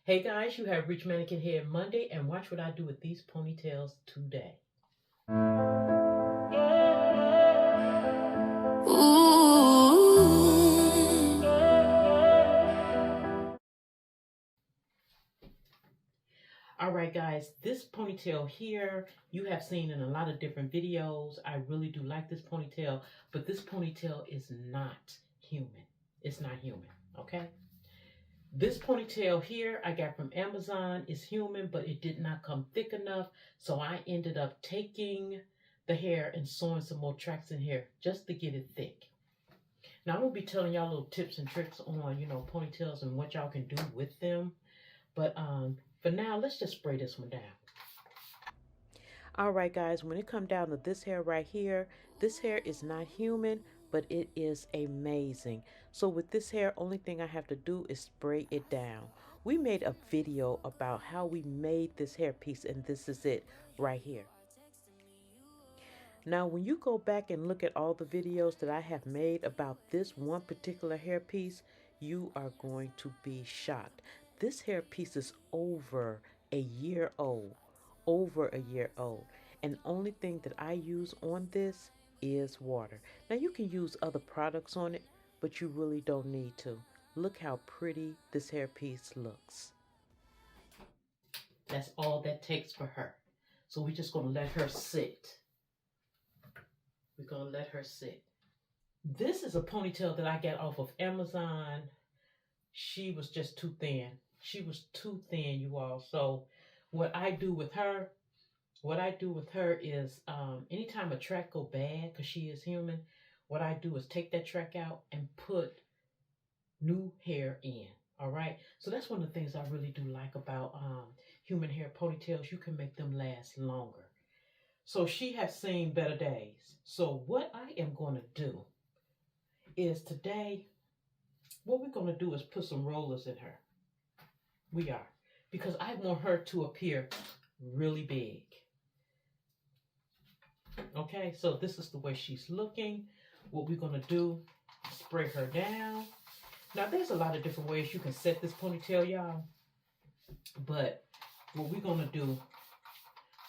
Hey guys, you have reached Mannequin Head Monday, and watch what I do with these ponytails today. Ooh. All right guys, this ponytail here you have seen in a lot of different videos. I really do like this ponytail, but this ponytail is not human. It's not human, okay? This ponytail here I got from Amazon is human, but it did not come thick enough. So I ended up taking the hair and sewing some more tracks in here just to get it thick. Now I'm going to be telling y'all little tips and tricks on, ponytails and what y'all can do with them. But for now, let's just spray this one down. All right, guys, when it comes down to this hair right here, this hair is not human, but it is amazing. So with this hair, only thing I have to do is spray it down. We made a video about how we made this hair piece, and this is it right here. Now, when you go back and look at all the videos that I have made about this one particular hair piece, you are going to be shocked. This hair piece is over a year old. Over a year old. And the only thing that I use on this is water. Now you can use other products on it, but you really don't need to. Look how pretty this hair piece looks. That's all that takes for her. So we're just going to let her sit. We're going to let her sit. This is a ponytail that I got off of Amazon. She was just too thin. She was too thin, you all. So what I do with her is anytime a track go bad, because she is human, what I do is take that track out and put new hair in. All right. So that's one of the things I really do like about human hair ponytails. You can make them last longer. So she has seen better days. So what I am going to do is today, what we're going to do is put some rollers in her. We are. Because I want her to appear really big. Okay, so this is the way she's looking. What we're going to do, spray her down. Now, there's a lot of different ways you can set this ponytail, y'all. But what we're going to do,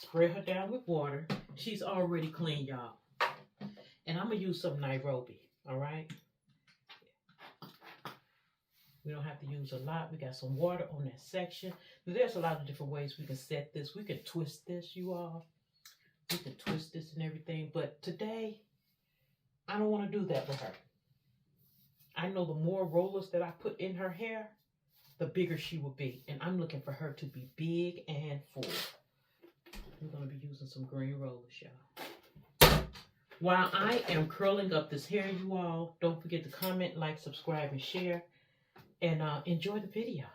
spray her down with water. She's already clean, y'all. And I'm going to use some Nairobi, all right? We don't have to use a lot. We got some water on that section. There's a lot of different ways we can set this. We can twist this, you all. We can twist this and everything. But today, I don't want to do that with her. I know the more rollers that I put in her hair, the bigger she will be. And I'm looking for her to be big and full. I'm going to be using some green rollers, y'all. While I am curling up this hair, you all, don't forget to comment, like, subscribe, and share. And enjoy the video.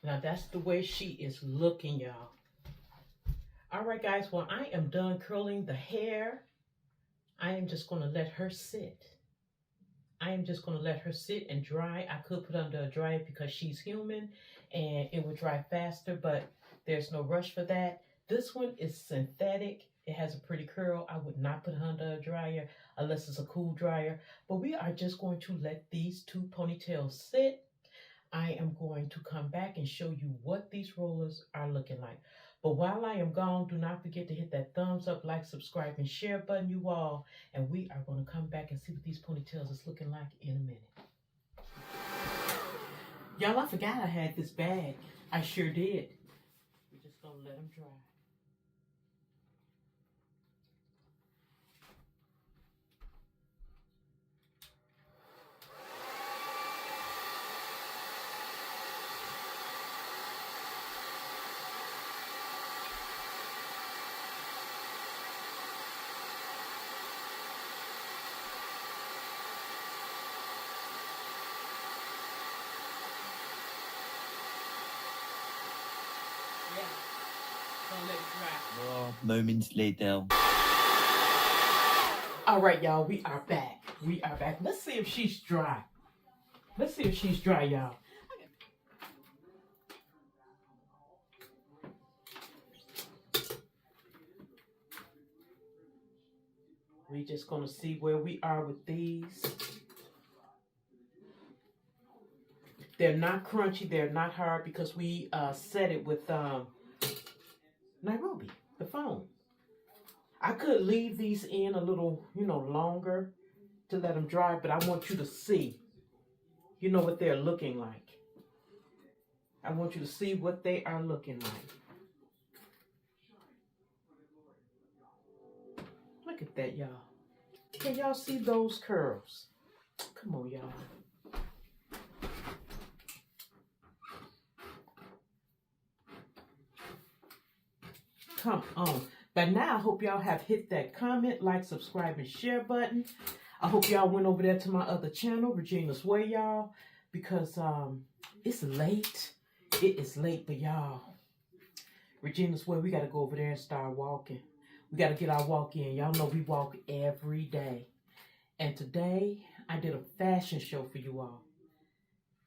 Now that's the way she is looking, y'all. All right, guys, when I am done curling the hair, I am just going to let her sit. I am just going to let her sit and dry. I could put under a dryer because she's human and it would dry faster, but there's no rush for that. This one is synthetic. It has a pretty curl. I would not put her under a dryer unless it's a cool dryer. But we are just going to let these two ponytails sit. I am going to come back and show you what these rollers are looking like. But while I am gone, do not forget to hit that thumbs up, like, subscribe, and share button, you all. And we are going to come back and see what these ponytails is looking like in a minute. Y'all, I forgot I had this bag. I sure did. We're just going to let them dry. More moments later. All right, y'all, we are back. We are back. Let's see if she's dry. Let's see if she's dry, y'all. We're just going to see where we are with these. They're not crunchy. They're not hard because we set it with Nairobi, the foam. I could leave these in a little, longer to let them dry, but I want you to see, what they're looking like. I want you to see what they are looking like. Look at that, y'all. Can y'all see those curls? Come on, y'all. Come on. By now, I hope y'all have hit that comment, like, subscribe, and share button. I hope y'all went over there to my other channel, Regina's Way, y'all, because it's late. It is late, but y'all, Regina's Way, we got to go over there and start walking. We got to get our walk in. Y'all know we walk every day. And today, I did a fashion show for you all.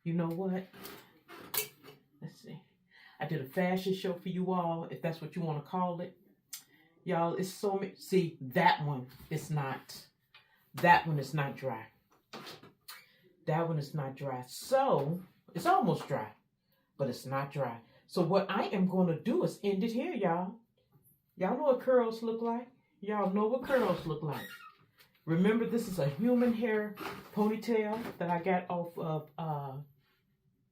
You know what? Let's see. I did a fashion show for you all, if that's what you want to call it. Y'all, it's so many. See, that one is not dry. That one is not dry. So, it's almost dry, but it's not dry. So what I am going to do is end it here, y'all. Y'all know what curls look like? Y'all know what curls look like. Remember, this is a human hair ponytail that I got off of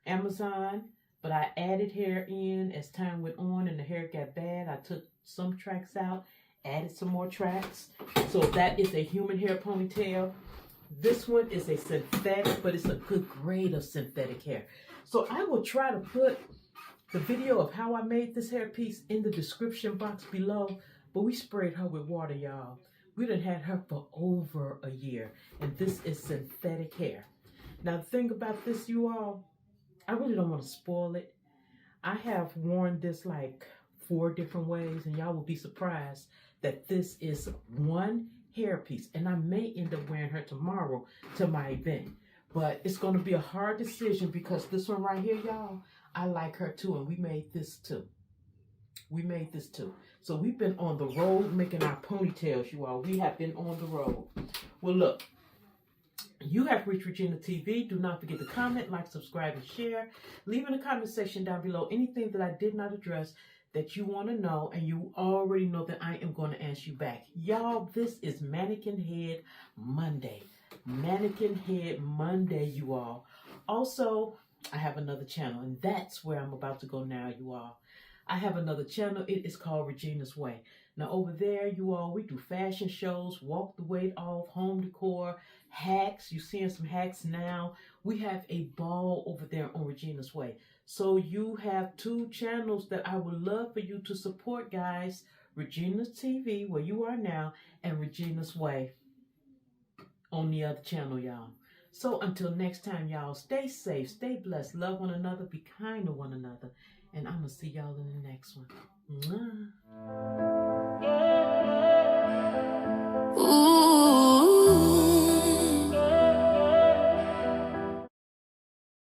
Amazon. But I added hair in as time went on and the hair got bad. I took some tracks out, added some more tracks. So that is a human hair ponytail. This one is a synthetic, but it's a good grade of synthetic hair. So I will try to put the video of how I made this hair piece in the description box below. But we sprayed her with water, y'all. We done had her for over a year. And this is synthetic hair. Now the thing about this, you all, I really don't want to spoil it. I have worn this like 4 different ways, and y'all will be surprised that this is one hair piece. And I may end up wearing her tomorrow to my event. But it's going to be a hard decision because this one right here, y'all, I like her too. And we made this too. We made this too. So we've been on the road making our ponytails, you all. We have been on the road. Well, look. You have reached Regina TV. Do not forget to comment, like, subscribe, and share. Leave in the comment section down below anything that I did not address that you want to know, and you already know that I am going to ask you back. Y'all, this is Mannequin Head Monday. Mannequin Head Monday, you all. Also, I have another channel, and that's where I'm about to go now, you all. I have another channel. It is called Regina's Way. Now, over there, you all, we do fashion shows, walk the weight off, home decor, hacks. You're seeing some hacks now. We have a ball over there on Regina's Way. So you have 2 channels that I would love for you to support, guys. Regina's TV, where you are now, and Regina's Way on the other channel, y'all. So until next time, y'all, stay safe, stay blessed, love one another, be kind to one another. And I'm going to see y'all in the next one. Mwah.